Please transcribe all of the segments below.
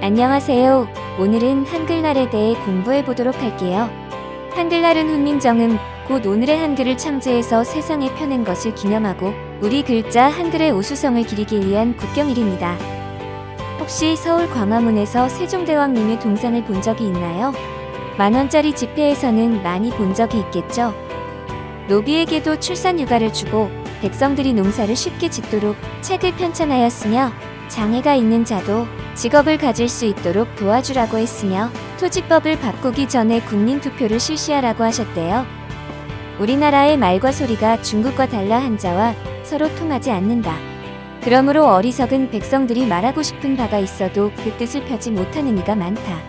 안녕하세요. 오늘은 한글날에 대해 공부해 보도록 할게요. 한글날은 훈민정음, 곧 오늘의 한글을 창제해서 세상에 펴낸 것을 기념하고 우리 글자 한글의 우수성을 기리기 위한 국경일입니다. 혹시 서울 광화문에서 세종대왕님의 동상을 본 적이 있나요? 만원짜리 지폐에서는 많이 본 적이 있겠죠? 노비에게도 출산휴가를 주고 백성들이 농사를 쉽게 짓도록 책을 편찬하였으며 장애가 있는 자도 직업을 가질 수 있도록 도와주라고 했으며 토지법을 바꾸기 전에 국민투표를 실시하라고 하셨대요. 우리나라의 말과 소리가 중국과 달라 한자와 서로 통하지 않는다. 그러므로 어리석은 백성들이 말하고 싶은 바가 있어도 그 뜻을 펴지 못하는 이가 많다.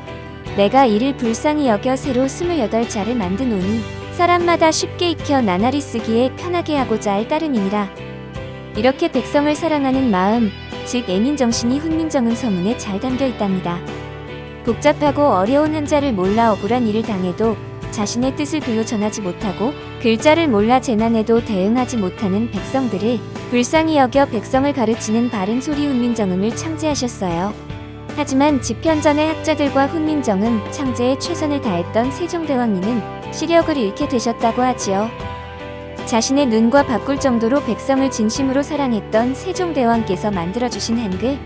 내가 이를 불쌍히 여겨 새로 28자를 만드노니 사람마다 쉽게 익혀 나날이 쓰기에 편하게 하고자 할 따름이니라. 이렇게 백성을 사랑하는 마음, 즉 애민정신이 훈민정음 서문에 잘 담겨 있답니다. 복잡하고 어려운 한자를 몰라 억울한 일을 당해도 자신의 뜻을 글로 전하지 못하고 글자를 몰라 재난에도 대응하지 못하는 백성들을 불쌍히 여겨 백성을 가르치는 바른 소리 훈민정음을 창제하셨어요. 하지만 집현전의 학자들과 훈민정음 창제에 최선을 다했던 세종대왕님은 시력을 잃게 되셨다고 하지요. 자신의 눈과 바꿀 정도로 백성을 진심으로 사랑했던 세종대왕께서 만들어주신 한글.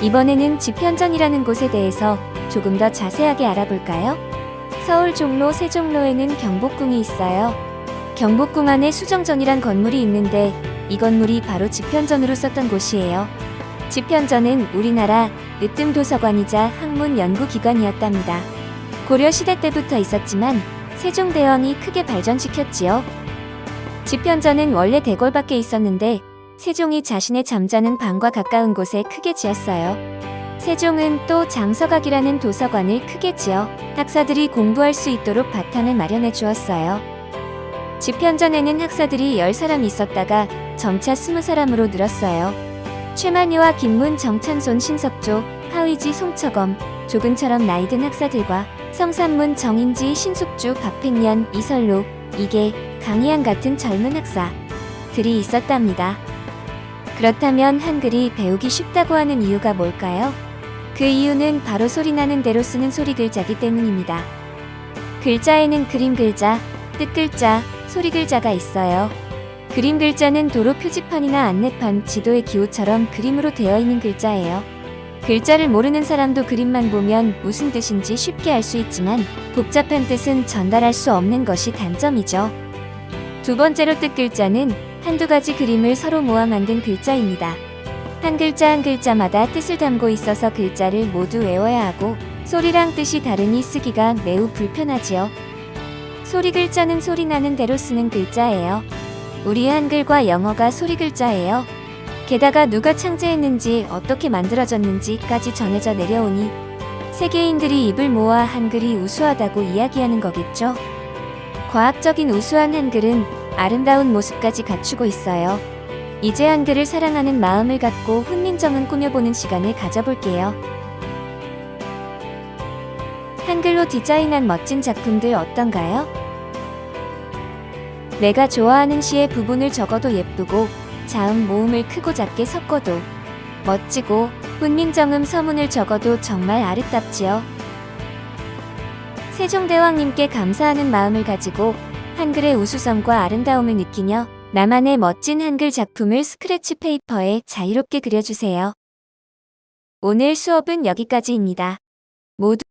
이번에는 집현전이라는 곳에 대해서 조금 더 자세하게 알아볼까요? 서울 종로 세종로에는 경복궁이 있어요. 경복궁 안에 수정전이란 건물이 있는데 이 건물이 바로 집현전으로 썼던 곳이에요. 집현전은 우리나라 으뜸도서관이자 학문연구기관이었답니다. 고려시대 때부터 있었지만 세종대왕이 크게 발전시켰지요. 집현전은 원래 대궐 밖에 있었는데 세종이 자신의 잠자는 방과 가까운 곳에 크게 지었어요. 세종은 또 장서각이라는 도서관을 크게 지어 학사들이 공부할 수 있도록 바탕을 마련해 주었어요. 집현전에는 학사들이 10사람 있었다가 점차 20사람으로 늘었어요. 최만희와 김문, 정찬손, 신석조, 하의지, 송처검, 조근처럼 나이든 학사들과 성산문, 정인지, 신숙주, 박팽년, 이설로, 이계, 강희양 같은 젊은 학사들이 있었답니다. 그렇다면 한글이 배우기 쉽다고 하는 이유가 뭘까요? 그 이유는 바로 소리나는 대로 쓰는 소리글자기 때문입니다. 글자에는 그림글자, 뜻글자, 소리글자가 있어요. 그림글자는 도로 표지판이나 안내판, 지도의 기호처럼 그림으로 되어 있는 글자예요. 글자를 모르는 사람도 그림만 보면 무슨 뜻인지 쉽게 알 수 있지만 복잡한 뜻은 전달할 수 없는 것이 단점이죠. 두 번째로 뜻글자는 한두 가지 그림을 서로 모아 만든 글자입니다. 한 글자 한 글자마다 뜻을 담고 있어서 글자를 모두 외워야 하고 소리랑 뜻이 다르니 쓰기가 매우 불편하지요. 소리글자는 소리나는 대로 쓰는 글자예요. 우리 한글과 영어가 소리글자예요. 게다가 누가 창제했는지 어떻게 만들어졌는지까지 전해져 내려오니 세계인들이 입을 모아 한글이 우수하다고 이야기하는 거겠죠. 과학적인 우수한 한글은 아름다운 모습까지 갖추고 있어요. 이제 한글을 사랑하는 마음을 갖고 훈민정음 꾸며보는 시간을 가져볼게요. 한글로 디자인한 멋진 작품들 어떤가요? 내가 좋아하는 시의 부분을 적어도 예쁘고 자음 모음을 크고 작게 섞어도 멋지고 훈민정음 서문을 적어도 정말 아름답지요. 세종대왕님께 감사하는 마음을 가지고 한글의 우수성과 아름다움을 느끼며 나만의 멋진 한글 작품을 스크래치 페이퍼에 자유롭게 그려주세요. 오늘 수업은 여기까지입니다. 모두